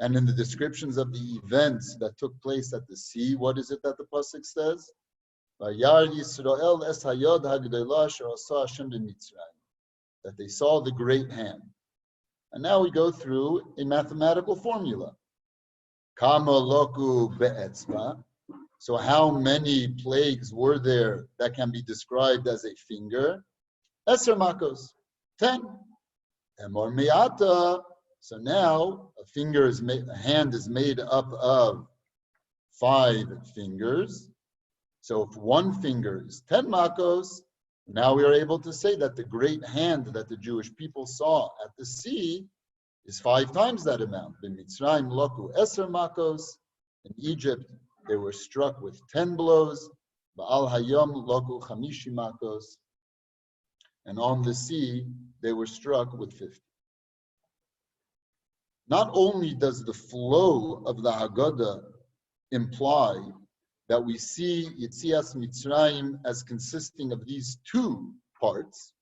And in the descriptions of the events that took place at the sea, what is it that the pasuk says? Vayar Yisrael es hayod hagdolah asher asa Hashem b'Mitzrayim, that they saw the great hand. And now we go through a mathematical formula. Kama loku be'etzva. So how many plagues were there that can be described as a finger? Eser makos, 10. Emor miata. So now a hand is made up of 5 fingers. So if one finger is 10 makos, now we are able to say that the great hand that the Jewish people saw at the sea is 5 times that amount. In Mitzrayim loku eser makos. In Egypt, they were struck with 10 blows. Ba'al hayom loku chamishi makos. And on the sea, they were struck with 50. Not only does the flow of the Haggadah imply that we see Yetzias Mitzrayim as consisting of these 2 parts,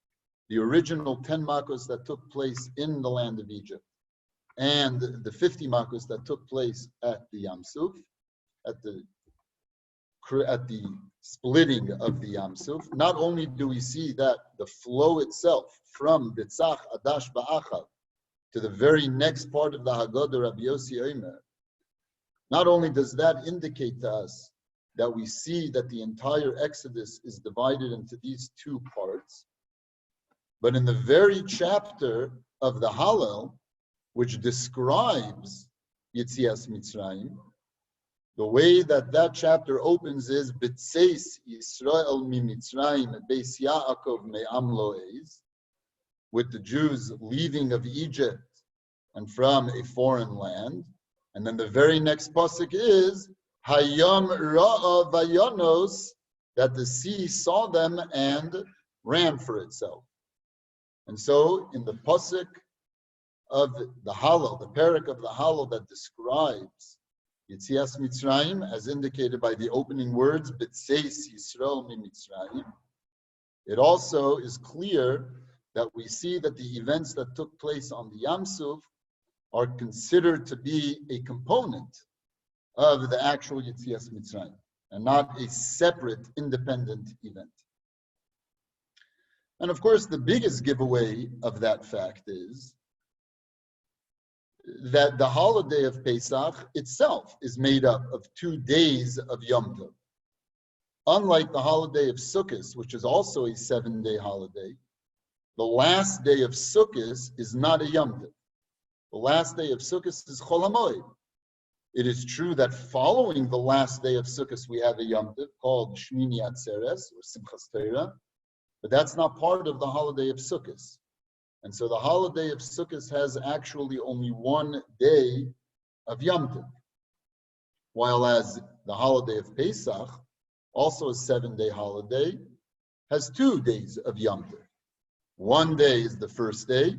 the original 10 makos that took place in the land of Egypt, and the 50 makos that took place at the Yam Suf, at the splitting of the Yam Suf. Not only do we see that the flow itself from Bitzach Adash Ba'achav to the very next part of the Haggadah, Rabbi Yossi Omer, not only does that indicate to us that we see that the entire Exodus is divided into these 2 parts, but in the very chapter of the Hallel, which describes Yetzias Mitzrayim, the way that chapter opens is B'tseis Yisrael mi Mitzrayim Beis Yaakov me'am lo'ez, with the Jews leaving of Egypt and from a foreign land. And then the very next pasuk is Hayam Ra'a Vayanos, that the sea saw them and ran for itself. And so in the pasuk of the Hallel, the parak of the Hallel that describes Yetzias Mitzrayim, as indicated by the opening words, B'tseis Yisrael mi Mitzrayim, it also is clear that we see that the events that took place on the Yam Suf are considered to be a component of the actual Yetzias Mitzrayim, and not a separate, independent event. And of course, the biggest giveaway of that fact is that the holiday of Pesach itself is made up of 2 days of Yom Tov. Unlike the holiday of Sukkot, which is also a 7-day holiday, the last day of Sukkot is not a Yom Tov. The last day of Sukkot is Chol HaMoed. It is true that following the last day of Sukkot, we have a Yom Tov called Shmini Atzeres, or Simchas Torah, but that's not part of the holiday of Sukkot. And so the holiday of Sukkot has actually only 1 day of Yom Tov, while as the holiday of Pesach, also a 7-day holiday, has 2 days of Yom Tov. 1 day is the first day.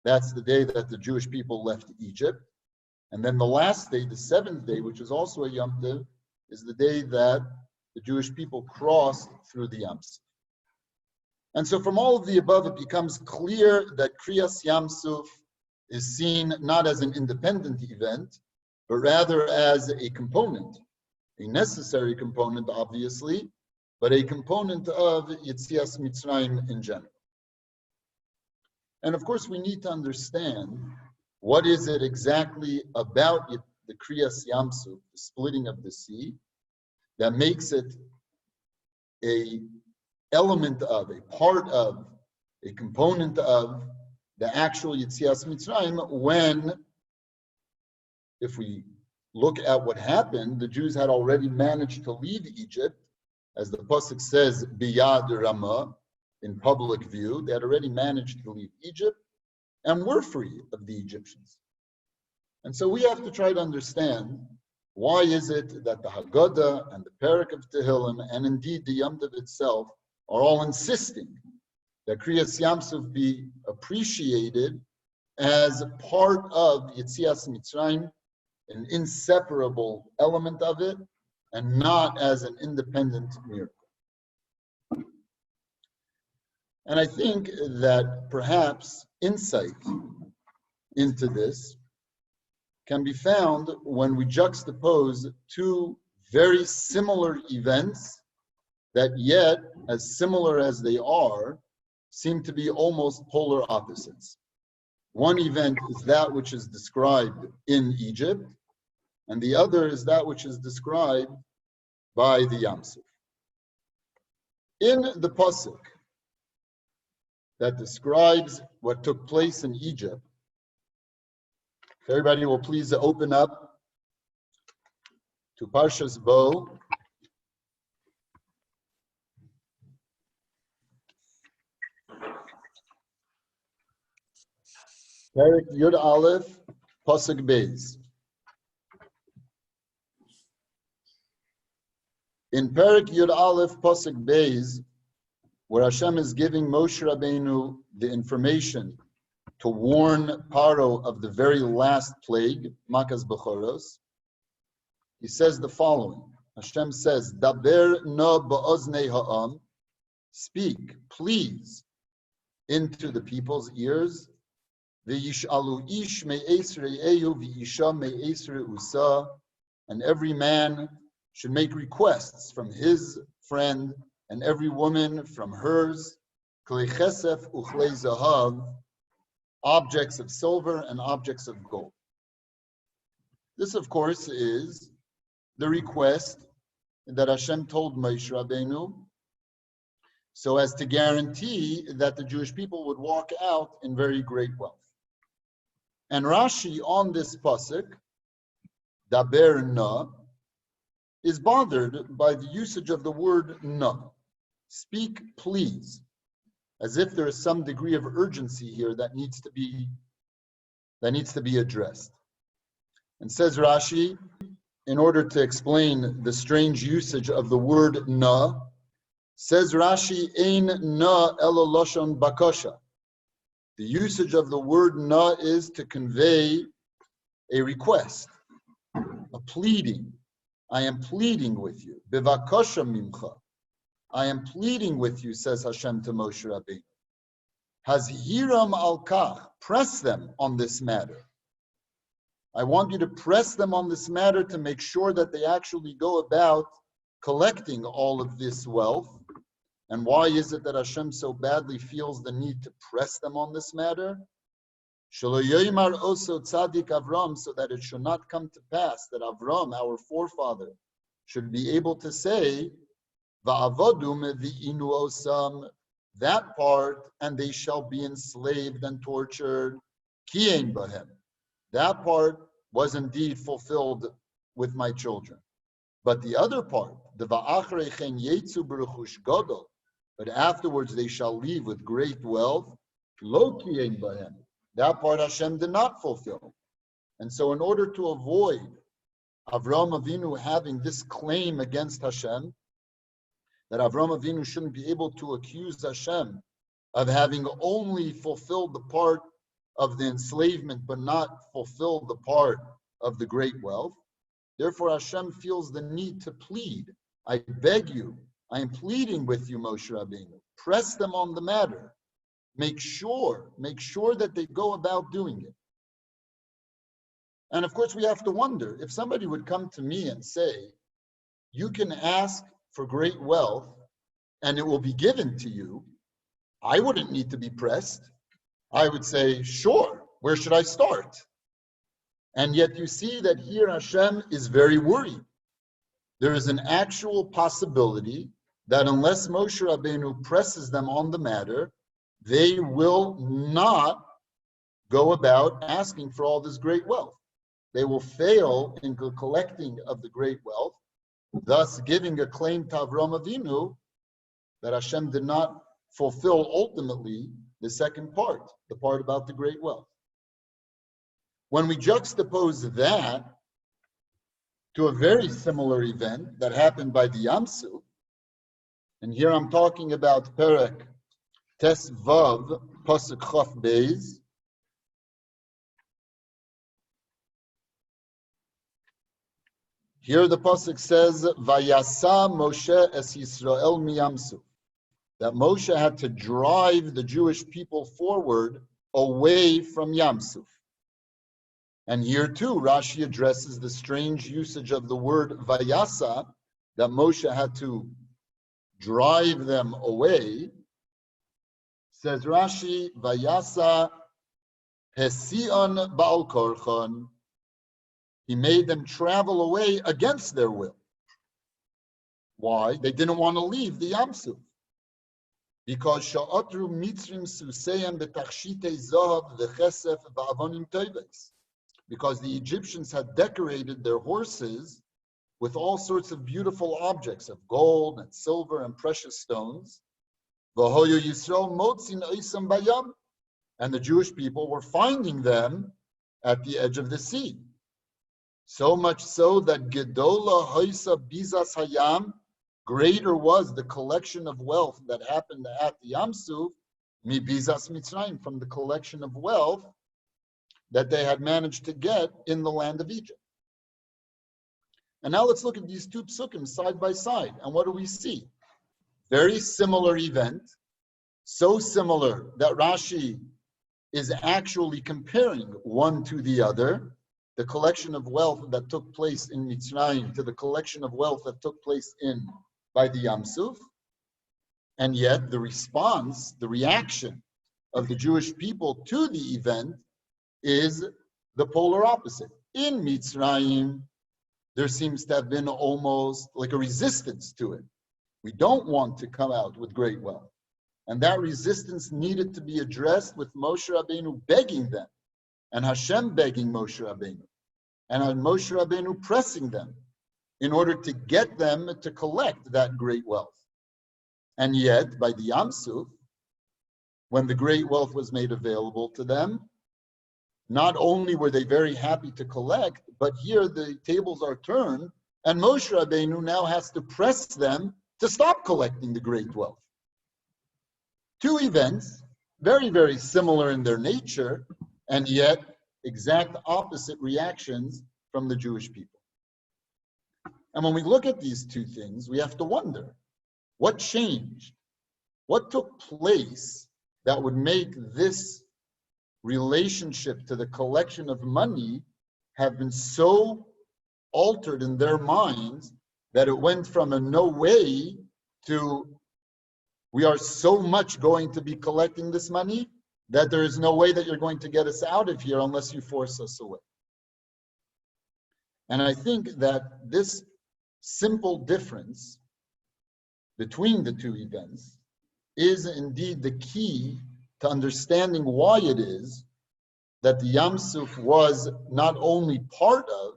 That's the day that the Jewish people left Egypt. And then the last day, the 7th day, which is also a Yom Tov, is the day that the Jewish people crossed through the Yam Suf. And so from all of the above, it becomes clear that Kriyat Yam Suf is seen not as an independent event, but rather as a component, a necessary component, obviously, but a component of Yetzias Mitzrayim in general. And of course, we need to understand what is it exactly about the Kriyat Yam Suf, the splitting of the sea, that makes it a element of, a part of, a component of the actual Yetzias Mitzrayim, when, if we look at what happened, the Jews had already managed to leave Egypt, as the pasuk says, Biyad Ramah, in public view. They had already managed to leave Egypt and were free of the Egyptians. And so we have to try to understand, why is it that the Haggadah and the Parak of Tehillim, and indeed the Yom Tov itself, are all insisting that Kriyat Yam Suf be appreciated as part of Yetzias Mitzrayim, an inseparable element of it, and not as an independent miracle. And I think that perhaps insight into this can be found when we juxtapose two very similar events that yet, as similar as they are, seem to be almost polar opposites. One event is that which is described in Egypt, and the other is that which is described by the Yam Suf. In the pasuk that describes what took place in Egypt, everybody will please open up to Parshas Bo, Perek Yud Aleph, Pasuk Beis. In Perek Yud Aleph, Pasuk Beis, where Hashem is giving Moshe Rabbeinu the information to warn Paro of the very last plague, Makas Bechoros, he says the following. Hashem says, Daber na ba'oznei ha'am, speak, please, into the people's ears, v'yish'alu ish me'es re'ehu v'isha me'es re'usa, and every man should make requests from his friend, and every woman from hers, klei chesef uchlei zahav, objects of silver and objects of gold. This, of course, is the request that Hashem told Moshe Rabbeinu so as to guarantee that the Jewish people would walk out in very great wealth. And Rashi on this pasuk, Daber na, is bothered by the usage of the word na. Speak, please, as if there is some degree of urgency here that needs to be addressed. And says Rashi, in order to explain the strange usage of the word na, says Rashi, Ein na elo loshon bakosha. The usage of the word na is to convey a request, a pleading. I am pleading with you. Bivakosha mimcha. I am pleading with you, says Hashem to Moshe Rabbeinu. Hazhiram al kach. Press them on this matter. I want you to press them on this matter to make sure that they actually go about collecting all of this wealth. And why is it that Hashem so badly feels the need to press them on this matter? Shelo yoymar oso tzadik Avram, so that it should not come to pass that Avram, our forefather, should be able to say, Va'avodum v'inu osam, that part, and they shall be enslaved and tortured, ki'ein bahem. That part was indeed fulfilled with my children. But the other part, the va'achreichen yetzu b'rechush gadol, but afterwards they shall leave with great wealth, lo ki'ein bahem. That part Hashem did not fulfill. And so in order to avoid Avraham Avinu having this claim against Hashem, that Avraham Avinu shouldn't be able to accuse Hashem of having only fulfilled the part of the enslavement, but not fulfilled the part of the great wealth. Therefore, Hashem feels the need to plead. I beg you, I am pleading with you, Moshe Rabbeinu. Press them on the matter. Make sure that they go about doing it. And of course, we have to wonder, if somebody would come to me and say, you can ask for great wealth and it will be given to you, I wouldn't need to be pressed. I would say, sure, where should I start? And yet you see that here Hashem is very worried. There is an actual possibility that unless Moshe Rabbeinu presses them on the matter, they will not go about asking for all this great wealth. They will fail in the collecting of the great wealth, thus giving a claim to Avraham Avinu that Hashem did not fulfill ultimately the second part, the part about the great wealth. When we juxtapose that to a very similar event that happened by the Yam Suf, and here I'm talking about Perek Tes Vav Pasuk Chaf Beis. Here the pasuk says, "Vayasa Moshe es Yisrael miyam Suf," that Moshe had to drive the Jewish people forward away from Yam Suf. And here too, Rashi addresses the strange usage of the word vayasa, that Moshe had to drive them away. Says Rashi, vayasa hesi'on ba'al korchon. He made them travel away against their will. Why? They didn't want to leave the Yam Suf. Because sha'atru mitzrim suseyem betachshitei zahav v'chesef v'avonim toves. Because the Egyptians had decorated their horses with all sorts of beautiful objects of gold and silver and precious stones. V'hoyu Yisrael motzin oisam bayam. And the Jewish people were finding them at the edge of the sea. So much so that Gedola Hoisa Bizas Hayam, greater was the collection of wealth that happened at the Yam Suf, Mi Bizas Mitzrayim, from the collection of wealth that they had managed to get in the land of Egypt. And now let's look at these two psukim side by side. And what do we see? Very similar event, so similar that Rashi is actually comparing one to the other, the collection of wealth that took place in Mitzrayim to the collection of wealth that took place by the Yam Suf. And yet the response, the reaction of the Jewish people to the event is the polar opposite. In Mitzrayim, there seems to have been almost like a resistance to it. We don't want to come out with great wealth. And that resistance needed to be addressed with Moshe Rabbeinu begging them, and Hashem begging Moshe Rabbeinu, and Moshe Rabbeinu pressing them in order to get them to collect that great wealth. And yet, by the Yam Suf, when the great wealth was made available to them, not only were they very happy to collect, but here the tables are turned, and Moshe Rabbeinu now has to press them to stop collecting the great wealth. Two events, very, very similar in their nature, and yet exact opposite reactions from the Jewish people. And when we look at these two things, we have to wonder, what changed? What took place that would make this relationship to the collection of money have been so altered in their minds that it went from a no way to we are so much going to be collecting this money that there is no way that you're going to get us out of here unless you force us away. And I think that this simple difference between the two events is indeed the key to understanding why it is that the Yam Suf was not only part of,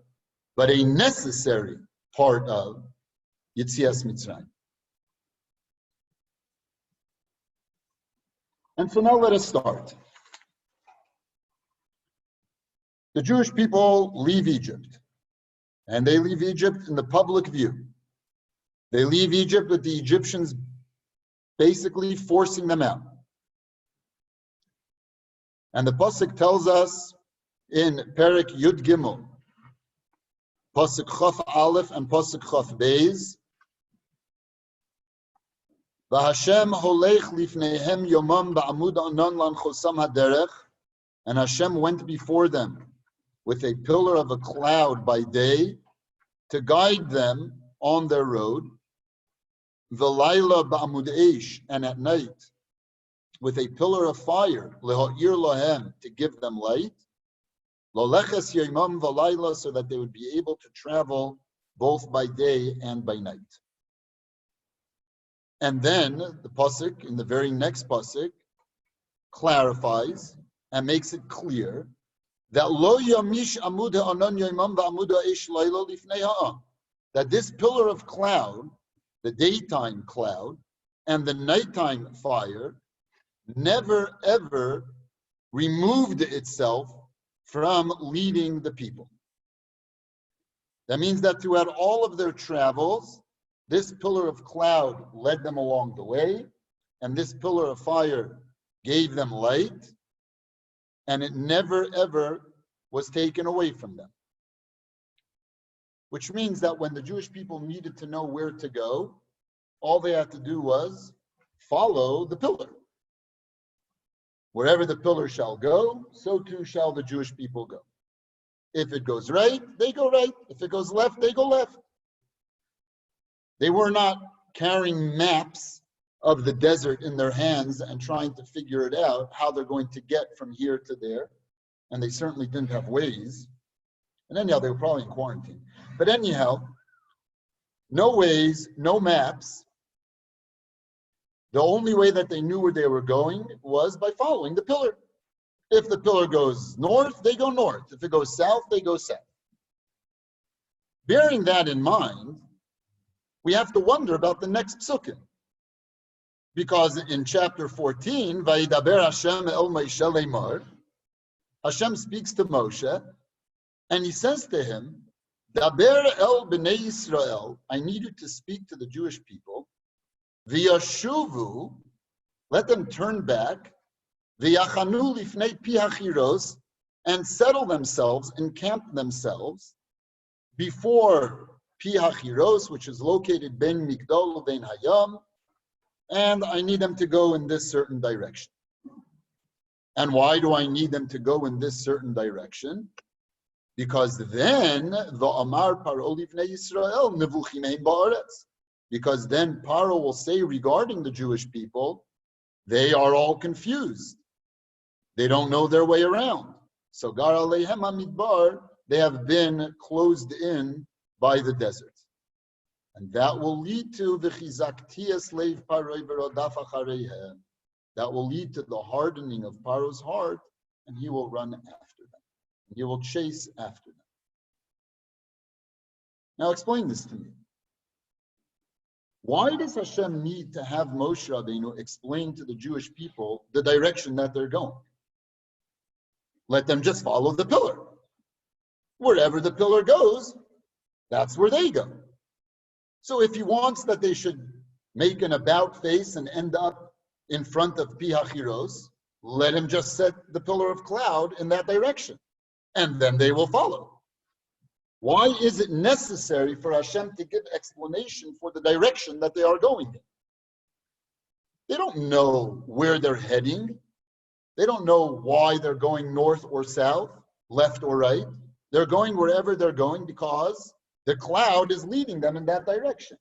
but a necessary part of Yetzias Mitzrayim. And so now let us start. The Jewish people leave Egypt, and they leave Egypt in the public view. They leave Egypt with the Egyptians basically forcing them out. And the Pasuk tells us in Perek Yud Gimel, Pasuk Chaf Aleph and Pasuk Chaf Beis, V'Hashem holech lifneihem yomam ba'amud anon lanchosam haderech, and Hashem went before them with a pillar of a cloud by day to guide them on their road, V'layla ba'amud eish, and at night with a pillar of fire, leha'ir lahem, to give them light, loleches yomam v'layla, so that they would be able to travel both by day and by night. And then the pasuk, in the very next pasuk, clarifies and makes it clear that lo yamish amud ha'anon yomam v'amud ha'esh layla lifnei ha'am, that this pillar of cloud, the daytime cloud, and the nighttime fire never ever removed itself from leading the people. That means that throughout all of their travels, this pillar of cloud led them along the way, and this pillar of fire gave them light, and it never ever was taken away from them. Which means that when the Jewish people needed to know where to go, all they had to do was follow the pillar. Wherever the pillar shall go, so too shall the Jewish people go. If it goes right, they go right. If it goes left, they go left. They were not carrying maps of the desert in their hands and trying to figure it out, how they're going to get from here to there. And they certainly didn't have ways. And anyhow, they were probably in quarantine. But anyhow, no ways, no maps. The only way that they knew where they were going was by following the pillar. If the pillar goes north, they go north. If it goes south, they go south. Bearing that in mind, we have to wonder about the next psukim. Because in chapter 14, Vayidaber Hashem el Moshe leimar, Hashem speaks to Moshe, and he says to him, Daber el b'nei Yisrael, I need you to speak to the Jewish people, v'yashuvu, let them turn back, v'yachanu lifnei pi hachiros, and settle themselves, encamp themselves, before pi hachiros, which is located ben Migdol ben Hayam, and I need them to go in this certain direction. And why do I need them to go in this certain direction? Because then the Amar Paro Livnei Yisrael Nevuchimein Ba'aretz. Because then Paro will say regarding the Jewish people, they are all confused. They don't know their way around. So Gar Aleihem Hamidbar, they have been closed in by the desert. And that will lead to V'chizaktias Leiv Paroi V'rodaf Achareihem. That will lead to the hardening of Paro's heart, and he will run after them. He will chase after them. Now explain this to me. Why does Hashem need to have Moshe Rabbeinu explain to the Jewish people the direction that they're going? Let them just follow the pillar. Wherever the pillar goes, that's where they go. So if he wants that they should make an about face and end up in front of Pi Hachiros, let him just set the pillar of cloud in that direction, and then they will follow. Why is it necessary for Hashem to give explanation for the direction that they are going in? They don't know where they're heading. They don't know why they're going north or south, left or right. They're going wherever they're going because the cloud is leading them in that direction.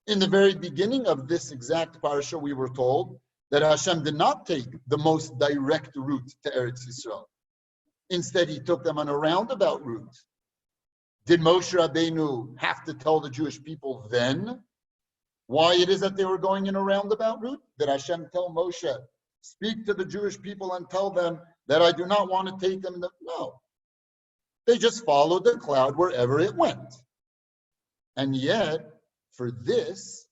In the very beginning of this exact parsha, we were told that Hashem did not take the most direct route to Eretz Yisrael. Instead, he took them on a roundabout route. Did Moshe Rabbeinu have to tell the Jewish people then why it is that they were going in a roundabout route? Did Hashem tell Moshe, speak to the Jewish people and tell them that I do not want to take them? No. They just followed the cloud wherever it went. And yet, for this,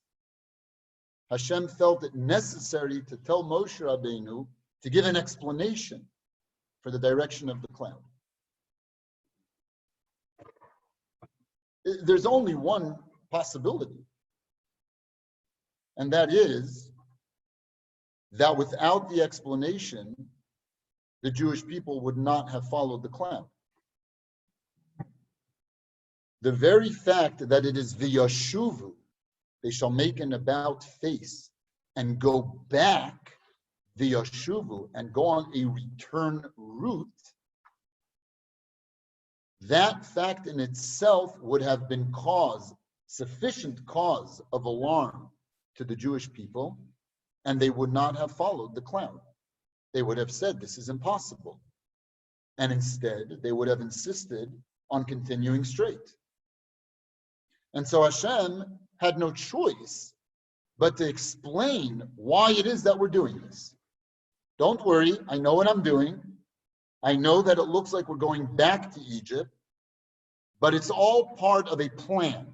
Hashem felt it necessary to tell Moshe Rabbeinu to give an explanation for the direction of the cloud. There's only one possibility, and that is that without the explanation, the Jewish people would not have followed the cloud. The very fact that it is v'yashuvu, they shall make an about face and go back v'yashuvu and go on a return route, that fact in itself would have been sufficient cause of alarm to the Jewish people, and they would not have followed the cloud. They would have said, this is impossible. And instead, they would have insisted on continuing straight. And so Hashem had no choice but to explain why it is that we're doing this. Don't worry, I know what I'm doing. I know that it looks like we're going back to Egypt, but it's all part of a plan.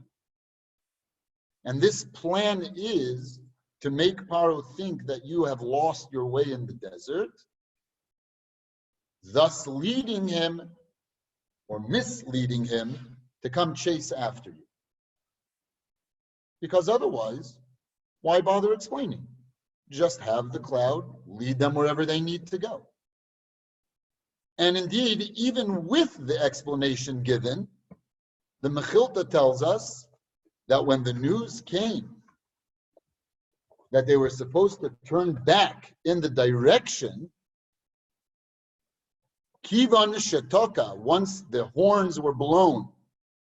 And this plan is to make Paro think that you have lost your way in the desert, thus leading him or misleading him to come chase after you. Because otherwise, why bother explaining? Just have the cloud lead them wherever they need to go. And indeed, even with the explanation given, the Mechilta tells us that when the news came that they were supposed to turn back in the direction Kivan shetoka, once the horns were blown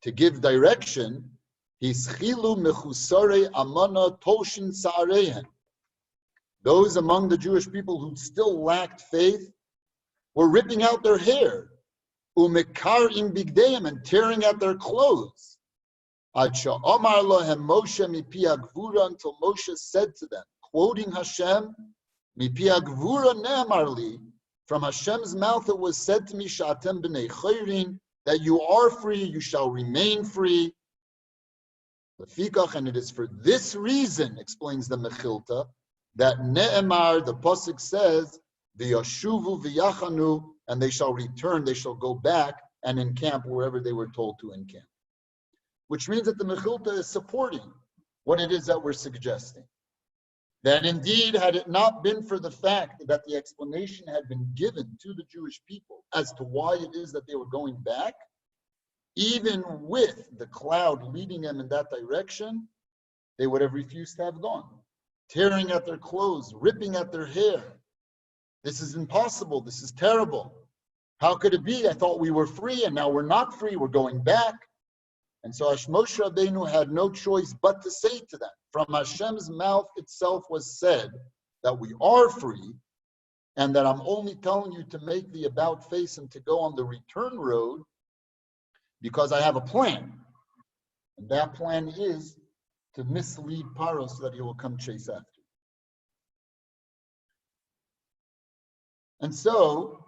to give direction, hischilu mechusare amana toshin sa'arehen. Those among the Jewish people who still lacked faith were ripping out their hair, umekarim bigdeim, and tearing at their clothes. Ad sha'amar lohem Moshe mipi hagvura, until Moshe said to them, quoting Hashem, mipi hagvura ne'amar li, from Hashem's mouth it was said to me, Sha'atem b'nei chayrin, that you are free, you shall remain free. Lefikach, and it is for this reason, explains the Mechilta, that Ne'emar, the Pasuk says, v'yashuvu v'yachanu, and they shall return, they shall go back and encamp wherever they were told to encamp. Which means that the Mechilta is supporting what it is that we're suggesting. That indeed, had it not been for the fact that the explanation had been given to the Jewish people as to why it is that they were going back, even with the cloud leading them in that direction, they would have refused to have gone, tearing at their clothes, ripping at their hair. This is impossible. This is terrible. How could it be? I thought we were free, and now we're not free. We're going back. And so Moshe Rabbeinu had no choice but to say to them, from Hashem's mouth itself was said that we are free, and that I'm only telling you to make the about face and to go on the return road because I have a plan. And that plan is to mislead Paro so that he will come chase after. And so,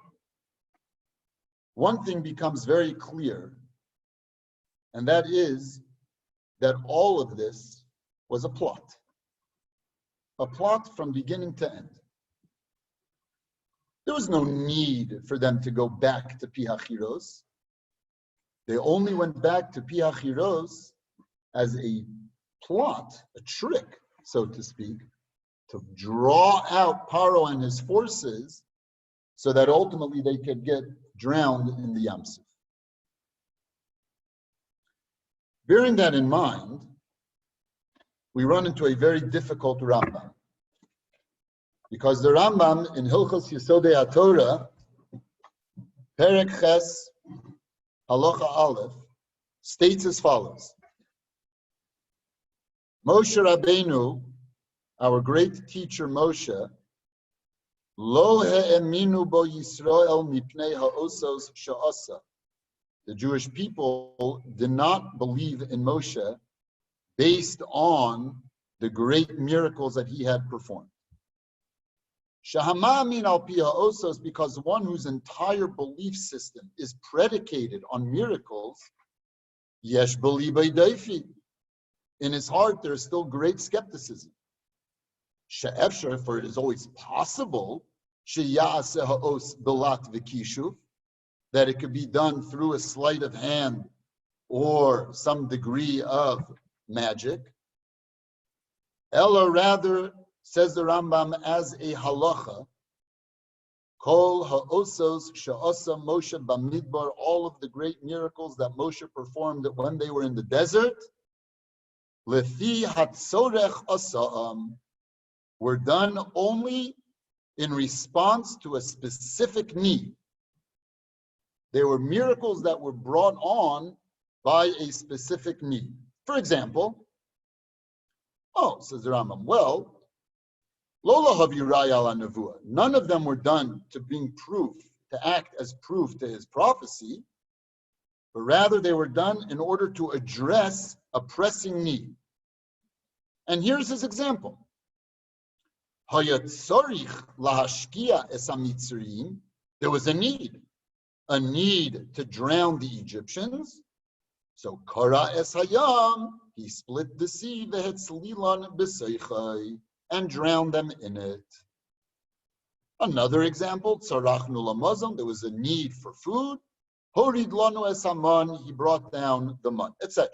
one thing becomes very clear, and that is that all of this was a plot from beginning to end. There was no need for them to go back to Pi HaChiros. They only went back to Pi HaChiros as a plot, a trick, so to speak, to draw out Paro and his forces so that ultimately they could get drowned in the Yam Suf. Bearing that in mind, we run into a very difficult Rambam. Because the Rambam in Hilchos Yesodei HaTorah, Perek Ches, Halacha Aleph, states as follows. Moshe Rabbeinu, our great teacher Moshe, Lo he'eminu bo Yisrael mipnei ha'osos sha'asa. The Jewish people did not believe in Moshe based on the great miracles that he had performed. Shahama min al pi ha'osos, because one whose entire belief system is predicated on miracles, yesh b'libay daifi. In his heart, there is still great skepticism. She'efshar, for it is always possible, she'ya'aseh ha'os bilat v'kishuv, that it could be done through a sleight of hand or some degree of magic. Ella, rather, says the Rambam, as a halacha, kol ha'osos she'asa Moshe b'midbar, all of the great miracles that Moshe performed when they were in the desert, lefi hatzorech asa'am, were done only in response to a specific need. They were miracles that were brought on by a specific need. For example, says the Rambam, well, Lola Haviraya ala Nevuah, none of them were done to bring proof, to act as proof to his prophecy, but rather they were done in order to address a pressing need. And here's his example. Hayatzorich lahashkia es hamitzrayim, there was a need to drown the Egyptians. So kara es hayam, he split the sea vehetzlilan b'seichai, and drowned them in it. Another example, tzarachnu lamazon, there was a need for food. Horid lanu es haman, he brought down the mud, etc.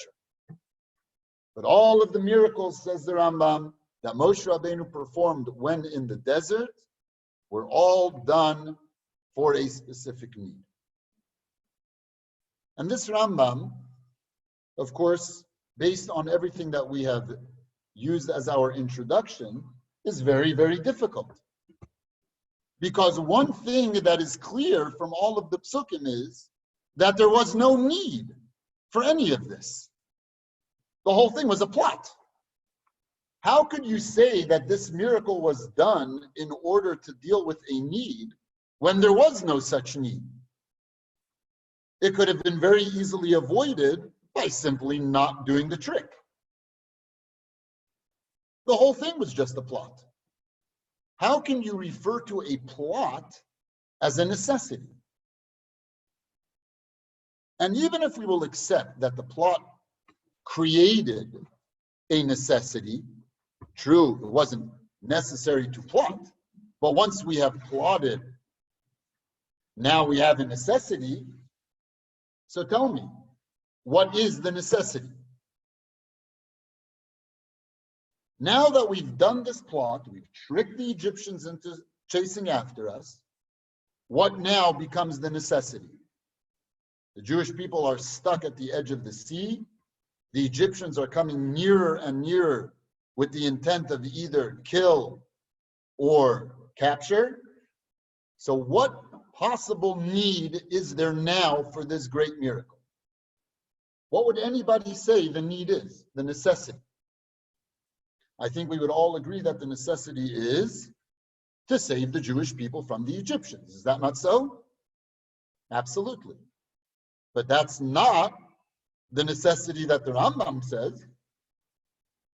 But all of the miracles, says the Rambam, that Moshe Rabbeinu performed when in the desert were all done for a specific need. And this Rambam, of course, based on everything that we have used as our introduction, is very, very difficult. Because one thing that is clear from all of the psukim is that there was no need for any of this. The whole thing was a plot. How could you say that this miracle was done in order to deal with a need when there was no such need? It could have been very easily avoided by simply not doing the trick. The whole thing was just a plot. How can you refer to a plot as a necessity? And even if we will accept that the plot created a necessity, true, it wasn't necessary to plot, but once we have plotted, now we have a necessity. So tell me, what is the necessity? Now that we've done this plot, we've tricked the Egyptians into chasing after us, what now becomes the necessity? The Jewish people are stuck at the edge of the sea. The Egyptians are coming nearer and nearer with the intent of either kill or capture. So what possible need is there now for this great miracle? What would anybody say the need is, the necessity? I think we would all agree that the necessity is to save the Jewish people from the Egyptians. Is that not so? Absolutely. But that's not the necessity that the Rambam says.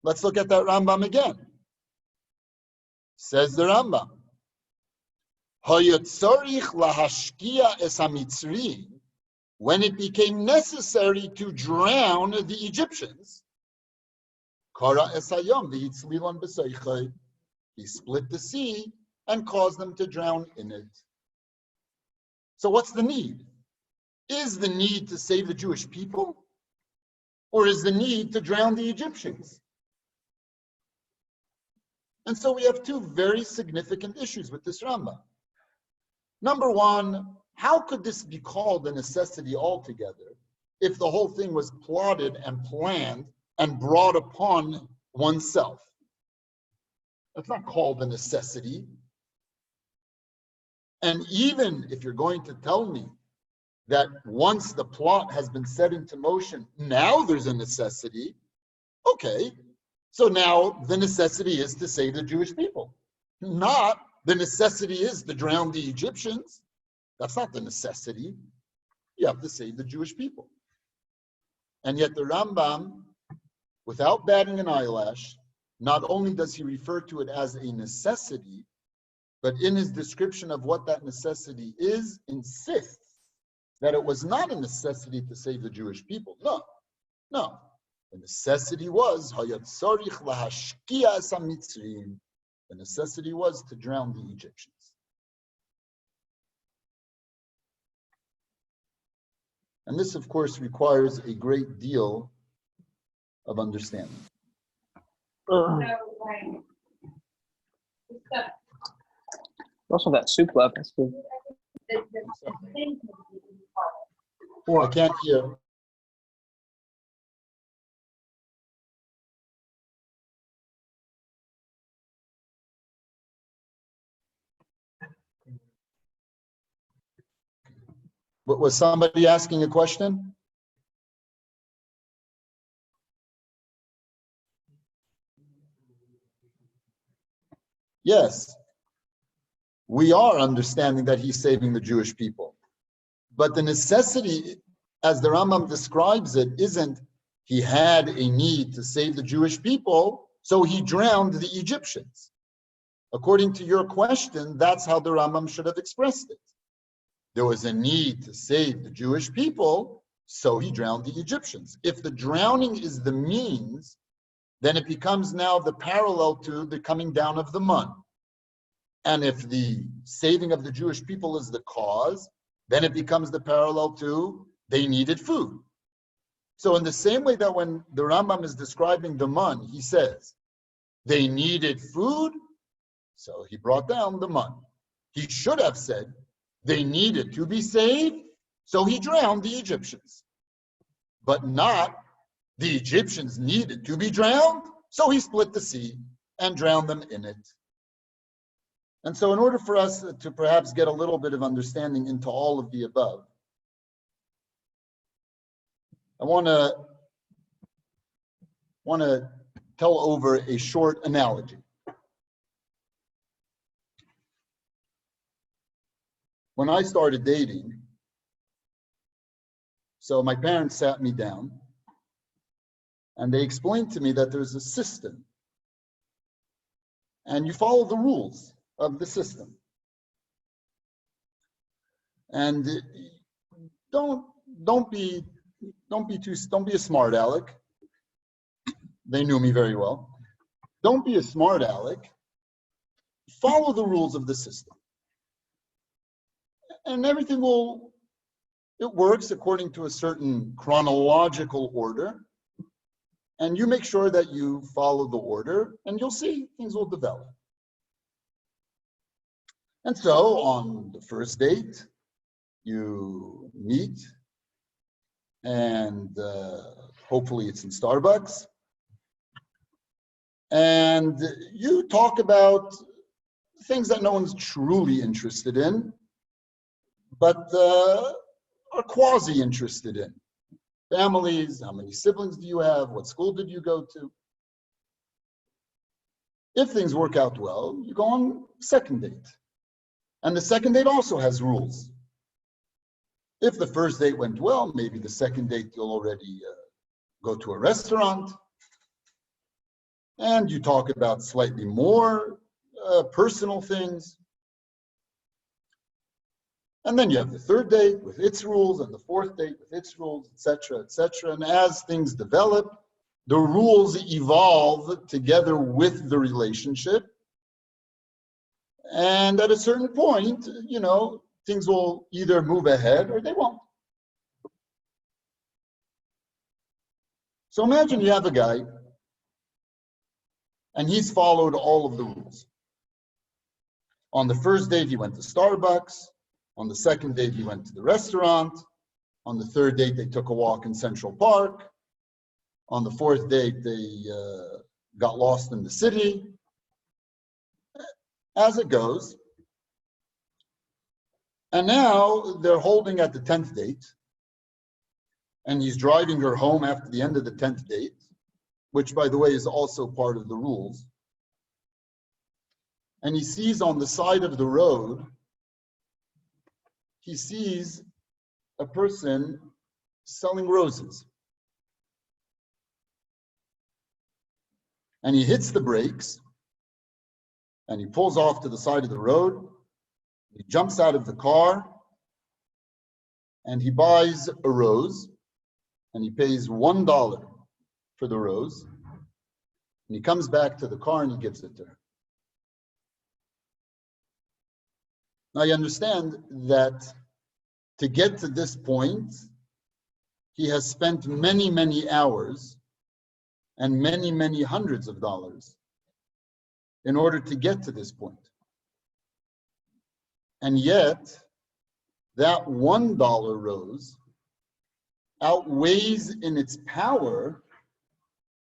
Let's look at that Rambam again. Says the Rambam, when it became necessary to drown the Egyptians, he split the sea and caused them to drown in it. So what's the need? Is the need to save the Jewish people? Or is the need to drown the Egyptians? And so we have two very significant issues with this Rambam. Number one, how could this be called a necessity altogether if the whole thing was plotted and planned and brought upon oneself? That's not called a necessity. And even if you're going to tell me that once the plot has been set into motion, now there's a necessity, okay, so now the necessity is to save the Jewish people. Not the necessity is to drown the Egyptians. That's not the necessity. You have to save the Jewish people. And yet the Rambam, without batting an eyelash, not only does he refer to it as a necessity, but in his description of what that necessity is, insists that it was not a necessity to save the Jewish people. No. The necessity was the necessity was to drown the Egyptians. And this, of course, requires a great deal of understanding. Also, that soup left. That's good. I can't hear. Was somebody asking a question? Yes. We are understanding that he's saving the Jewish people. But the necessity, as the Rambam describes it, isn't he had a need to save the Jewish people, so he drowned the Egyptians. According to your question, that's how the Rambam should have expressed it. There was a need to save the Jewish people, so he drowned the Egyptians. If the drowning is the means, then it becomes now the parallel to the coming down of the mun. And if the saving of the Jewish people is the cause, then it becomes the parallel to they needed food. So in the same way that when the Rambam is describing the mun, he says, they needed food, so he brought down the mun. He should have said, they needed to be saved, so he drowned the Egyptians. But not, the Egyptians needed to be drowned, so he split the sea and drowned them in it. And so in order for us to perhaps get a little bit of understanding into all of the above, I want to tell over a short analogy. When I started dating, so my parents sat me down and they explained to me that there's a system and you follow the rules of the system. And don't be a smart aleck. They knew me very well. Don't be a smart aleck. Follow the rules of the system. And everything it works according to a certain chronological order. And you make sure that you follow the order and you'll see things will develop. And so on the first date, you meet and hopefully it's in Starbucks. And you talk about things that no one's truly interested in, but are quasi-interested in. Families, how many siblings do you have? What school did you go to? If things work out well, you go on second date. And the second date also has rules. If the first date went well, maybe the second date you'll already go to a restaurant. And you talk about slightly more personal things. And then you have the third date with its rules and the fourth date with its rules, etc., etc. And as things develop, the rules evolve together with the relationship. And at a certain point, things will either move ahead or they won't. So imagine you have a guy and he's followed all of the rules. On the first date, he went to Starbucks. On the second date, he went to the restaurant. On the third date, they took a walk in Central Park. On the fourth date, they got lost in the city. As it goes. And now they're holding at the 10th date. And he's driving her home after the end of the 10th date, which, by the way, is also part of the rules. And he sees on the side of the road, he sees a person selling roses. And he hits the brakes and he pulls off to the side of the road. He jumps out of the car and he buys a rose and he pays $1 for the rose. And he comes back to the car and he gives it to her. Now you understand that to get to this point, he has spent many, many hours and many, many hundreds of dollars in order to get to this point. And yet, that $1 rose outweighs in its power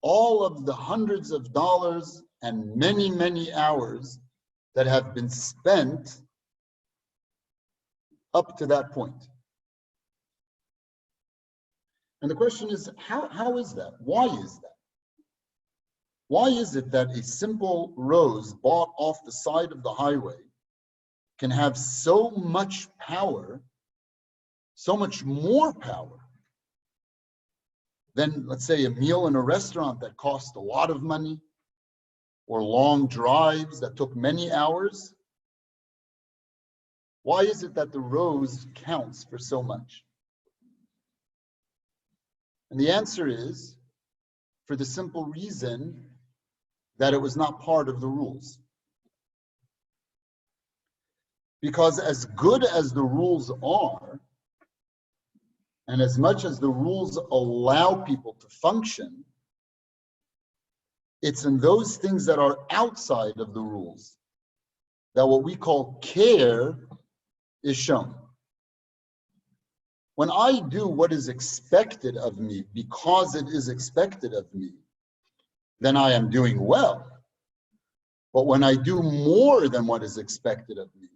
all of the hundreds of dollars and many, many hours that have been spent up to that point. And the question is, how is that? Why is that? Why is it that a simple rose bought off the side of the highway can have so much power, so much more power than, let's say, a meal in a restaurant that cost a lot of money, or long drives that took many hours? Why is it that the rose counts for so much? And the answer is for the simple reason that it was not part of the rules. Because as good as the rules are, and as much as the rules allow people to function, it's in those things that are outside of the rules that what we call care is shown. When I do what is expected of me because it is expected of me, then I am doing well. But when I do more than what is expected of me,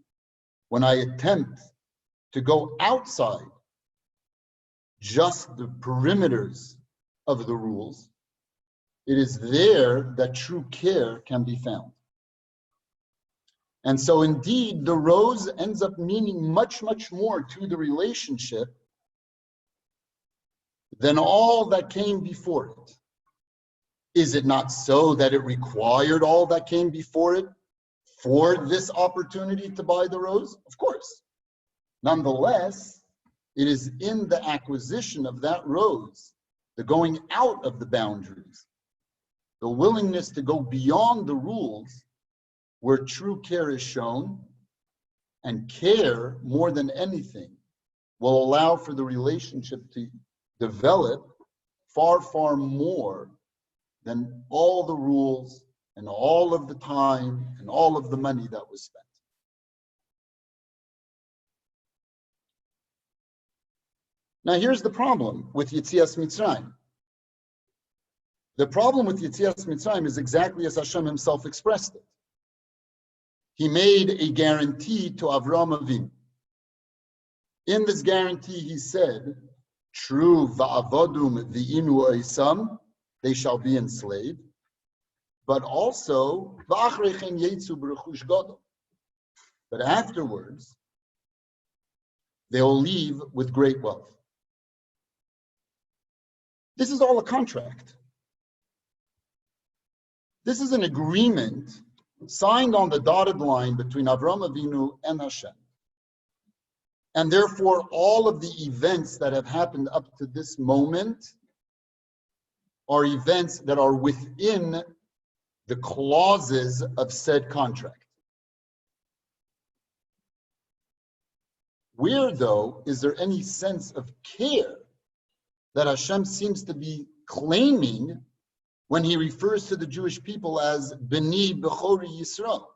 when I attempt to go outside just the perimeters of the rules, it is there that true care can be found. And so indeed, the rose ends up meaning much, much more to the relationship than all that came before it. Is it not so that it required all that came before it for this opportunity to buy the rose? Of course. Nonetheless, it is in the acquisition of that rose, the going out of the boundaries, the willingness to go beyond the rules, where true care is shown, and care, more than anything, will allow for the relationship to develop far, far more than all the rules and all of the time and all of the money that was spent. Now here's the problem with Yetzias Mitzrayim. The problem with Yetzias Mitzrayim is exactly as Hashem himself expressed it. He made a guarantee to Avraham Avinu. In this guarantee, he said, "True, va'avodum v'inu oisam, they shall be enslaved, but also va'achrechen yetzu b'rechush gadol. But afterwards, they'll leave with great wealth." This is all a contract. This is an agreement signed on the dotted line between Avraham Avinu and Hashem. And therefore, all of the events that have happened up to this moment are events that are within the clauses of said contract. Where, though, is there any sense of care that Hashem seems to be claiming when he refers to the Jewish people as B'ni B'chori Yisrael?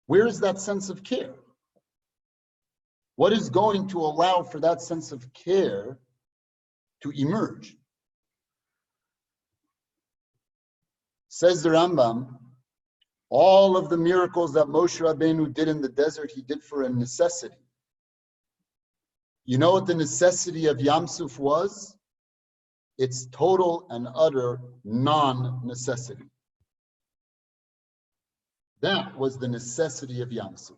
Where is that sense of care? What is going to allow for that sense of care to emerge? Says the Rambam, all of the miracles that Moshe Rabbeinu did in the desert, he did for a necessity. You know what the necessity of Yam Suf was? It's total and utter non-necessity. That was the necessity of Yam Suf.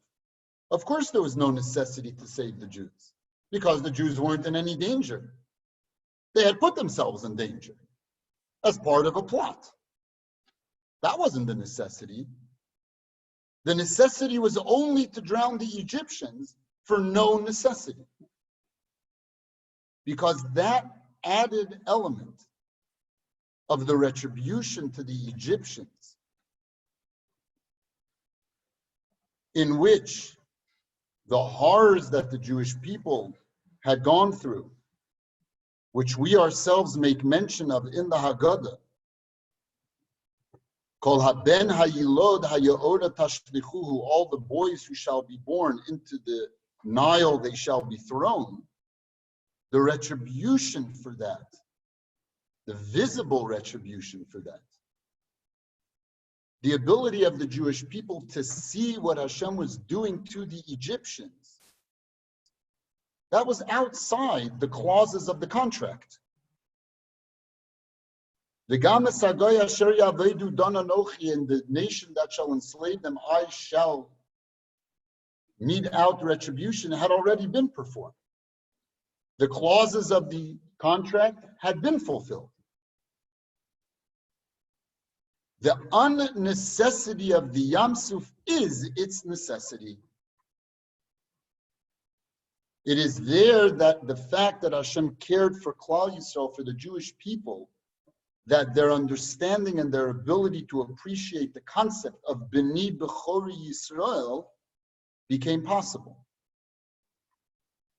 Of course, there was no necessity to save the Jews, because the Jews weren't in any danger. They had put themselves in danger as part of a plot. That wasn't the necessity. The necessity was only to drown the Egyptians for no necessity, because that added element of the retribution to the Egyptians, in which the horrors that the Jewish people had gone through, which we ourselves make mention of in the Haggadah, Kol haben hayilod hayaora tashlichuhu, all the boys who shall be born into the Nile they shall be thrown. The retribution for that, the visible retribution for that, the ability of the Jewish people to see what Hashem was doing to the Egyptians, that was outside the clauses of the contract. The Gamas Hagoy Asher Yavedu Don Anochi, and the nation that shall enslave them, I shall mete out retribution, had already been performed. The clauses of the contract had been fulfilled. The unnecessity of the Yam Suf is its necessity. It is there that the fact that Hashem cared for Klal Yisrael, for the Jewish people, that their understanding and their ability to appreciate the concept of B'ni B'chori Yisrael became possible.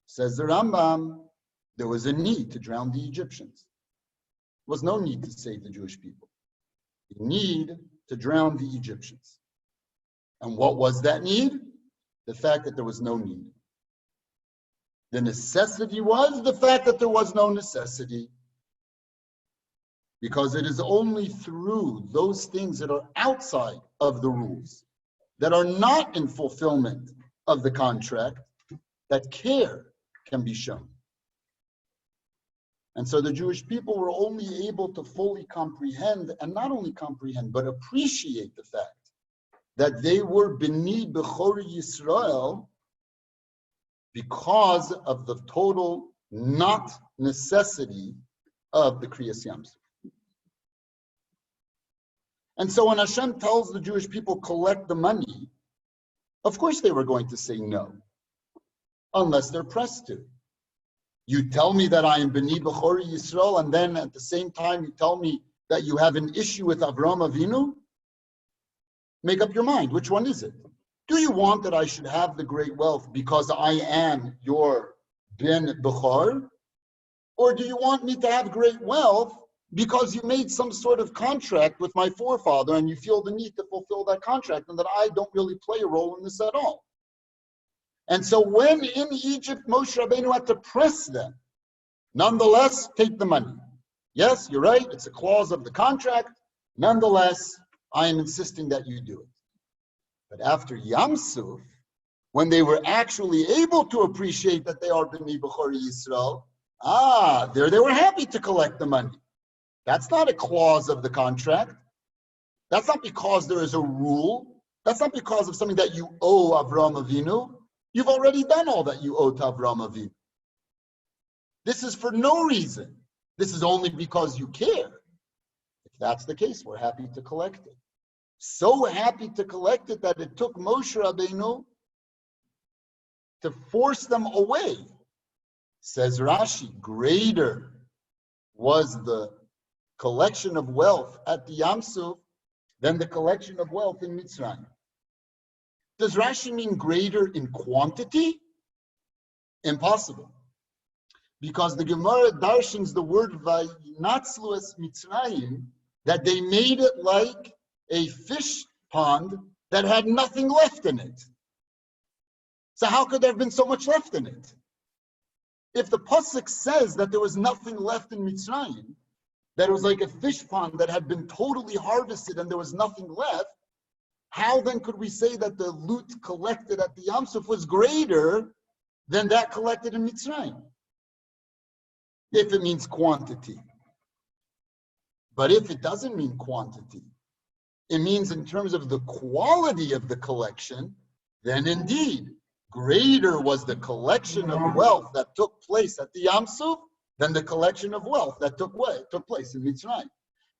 Says the Rambam, there was a need to drown the Egyptians. There was no need to save the Jewish people. The need to drown the Egyptians. And what was that need? The fact that there was no need. The necessity was the fact that there was no necessity. because it is only through those things that are outside of the rules, that are not in fulfillment of the contract, that care can be shown. And so the Jewish people were only able to fully comprehend, and not only comprehend, but appreciate the fact that they were B'ni B'chori Yisrael because of the total not necessity of the Kriyat Yam Suf. And so when Hashem tells the Jewish people, collect the money, of course they were going to say no, unless they're pressed to. You tell me that I am B'ni B'chori Yisrael, and then at the same time you tell me that you have an issue with Avraham Avinu? Make up your mind. Which one is it? Do you want that I should have the great wealth because I am your Ben Bechor? Or do you want me to have great wealth because you made some sort of contract with my forefather and you feel the need to fulfill that contract and that I don't really play a role in this at all? And so when in Egypt, Moshe Rabbeinu had to press them, nonetheless, take the money. Yes, you're right, it's a clause of the contract. Nonetheless, I am insisting that you do it. But after Yam Suf, when they were actually able to appreciate that they are B'nai B'chori Yisrael, there they were happy to collect the money. That's not a clause of the contract. That's not because there is a rule. That's not because of something that you owe Avraham Avinu. You've already done all that you owe to Avraham Avinu. This is for no reason. This is only because you care. If that's the case, we're happy to collect it. So happy to collect it that it took Moshe Rabbeinu to force them away. Says Rashi, greater was the collection of wealth at the Yam Suf than the collection of wealth in Mitzrayim. Does Rashi mean greater in quantity? Impossible. Because the Gemara darshans the word Vayinatzlu es Mitzrayim, that they made it like a fish pond that had nothing left in it. So how could there have been so much left in it? If the pasuk says that there was nothing left in Mitzrayim, that it was like a fish pond that had been totally harvested and there was nothing left, how then could we say that the loot collected at the Yam Suf was greater than that collected in Mitzrayim? If it means quantity. But if it doesn't mean quantity, it means in terms of the quality of the collection, then indeed, greater was the collection of wealth that took place at the Yam Suf than the collection of wealth that took place in Mitzrayim.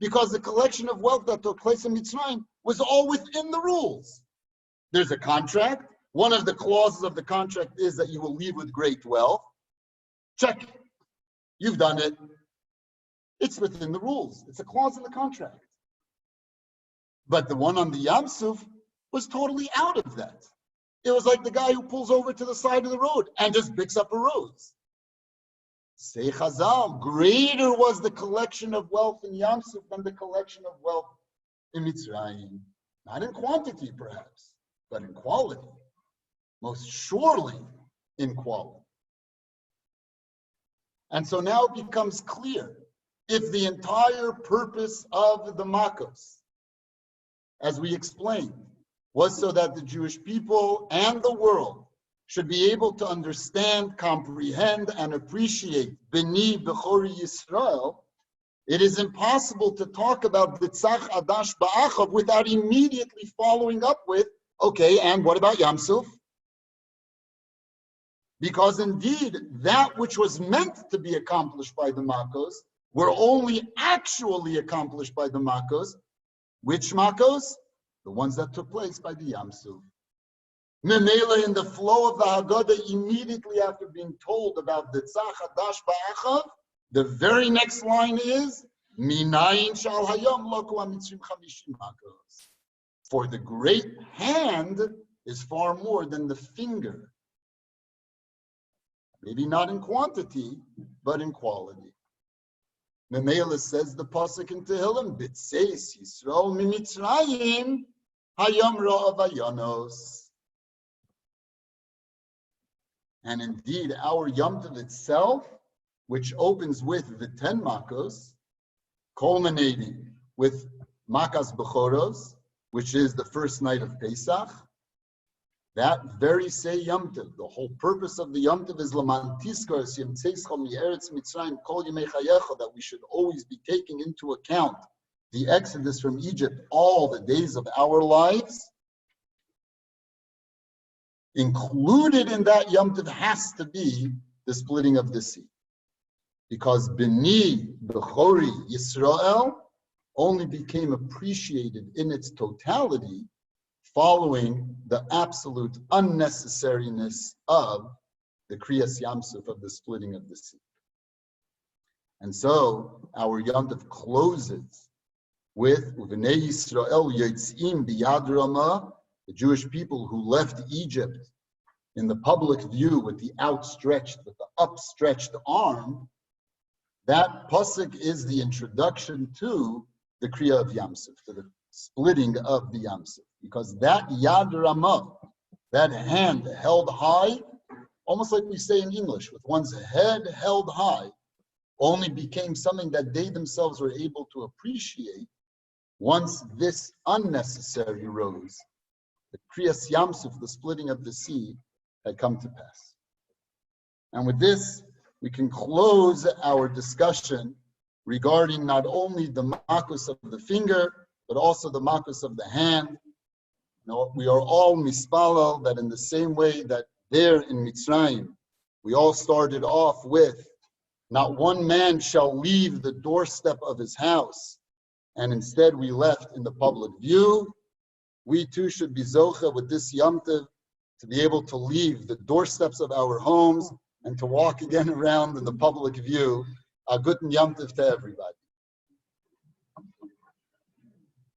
Because the collection of wealth that took place in Mitzrayim was all within the rules. There's a contract. One of the clauses of the contract is that you will leave with great wealth. Check. You've done it. It's within the rules. It's a clause in the contract. But the one on the Yam Suf was totally out of that. It was like the guy who pulls over to the side of the road and just picks up a rose. Say Chazal, greater was the collection of wealth in Yam Suf than the collection of wealth in Mitzrayim. Not in quantity, perhaps, but in quality. Most surely in quality. And so now it becomes clear, if the entire purpose of the Makos, as we explained, was so that the Jewish people and the world should be able to understand, comprehend, and appreciate B'ni B'chori Yisrael, it is impossible to talk about B'tzach Adash Ba'achav without immediately following up with, okay, and what about Yam Suf? Because indeed, that which was meant to be accomplished by the Makos were only actually accomplished by the Makos. Which Makos? The ones that took place by the Yam Suf. Memela, in the flow of the Haggadah, immediately after being told about the Tzach Hadash Ba'achav, the very next line is, Minayin shal hayom loku hamitzrim chamishim makos. For the great hand is far more than the finger. Maybe not in quantity, but in quality. Memela says the pasuk in Tehillim, B'tzeis Yisrael mimitzrayim hayom ro'av hayonos. And indeed, our Yom Tov itself, which opens with the 10 Makos, culminating with Makas Bechoros, which is the first night of Pesach. That very say Yom Tov, the whole purpose of the Yom Tov is Laman Tiskar Yom Tzeischa Mi'eretz Mitzrayim Kol Yemei Chayecha, that we should always be taking into account the exodus from Egypt all the days of our lives. Included in that Yom Tov has to be the splitting of the sea, because B'ni B'chori Yisrael only became appreciated in its totality following the absolute unnecessariness of the Kriyat Yam Suf, of the splitting of the sea. And so our Yom Tov closes with Uvnei Yisrael Yotzim Biyad Ramah, the Jewish people who left Egypt in the public view with the upstretched arm. That pasuk is the introduction to the Kriyat of Yam Suf, to the splitting of the Yam Suf, because that Yad Ramah, that hand held high, almost like we say in English, with one's head held high, only became something that they themselves were able to appreciate once this unnecessary rose, the Kriyat Yam Suf, the splitting of the sea, had come to pass. And with this, we can close our discussion regarding not only the makus of the finger, but also the makus of the hand. We are all mispalel that in the same way that there in Mitzrayim, we all started off with, not one man shall leave the doorstep of his house, and instead we left in the public view. We too should be zocha with this Yom Tov to be able to leave the doorsteps of our homes and to walk again around in the public view. A good Yom Tov to everybody.